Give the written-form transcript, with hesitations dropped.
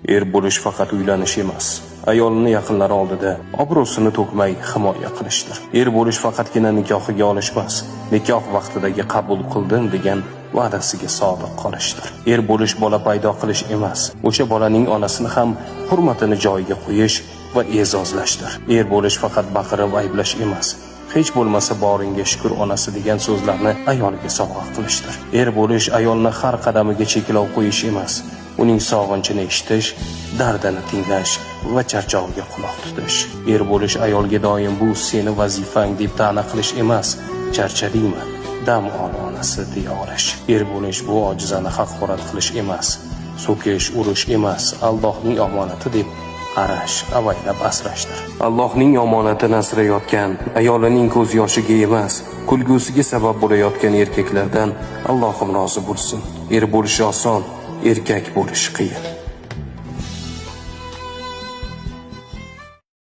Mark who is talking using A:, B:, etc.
A: Er bo'lish faqat uylanish emas, ayolini yaqinlari oldida obro'sini to'kmay himoya qilishdir. Er bo'lish faqatgina nikohiga olish emas, nikoh vaqtidagi qabul qildim degan va'dasiga sodiq qolishdir. Er bo'lish bola paydo qilish emas, o'sha bolaning onasini ham hurmatini joyiga qo'yish va e'zozlashdir. Er bo'lish faqat baqirib ayblash emas, hech bo'lmasa boringga shukur onasi degan so'zlarni ayoliga sovg'a qilishdir. Er bo'lish ayolni har qadamiga cheklov qo'yish emas, uning sog'inchini eshitish, dardini tinglash va charchog'iga quloq tutish. Er bo'lish ayolga doim bu seni vazifang deb ta'na qilish emas, charchadingmi, dam ol onasi deya olish. Er bo'lish bu ojizani haqorat qilish emas, so'kish, urish emas, Allohning omonati deb qarash, avaylab asrashdir. Allohning omonatini asrayotgan, ayolining ko'z yoshiga emas, kulgusiga sabab bo'layotgan erkaklardan Allohim rozi bo'lsin. Er bo'lish oson, erkak bo'lish qiyin.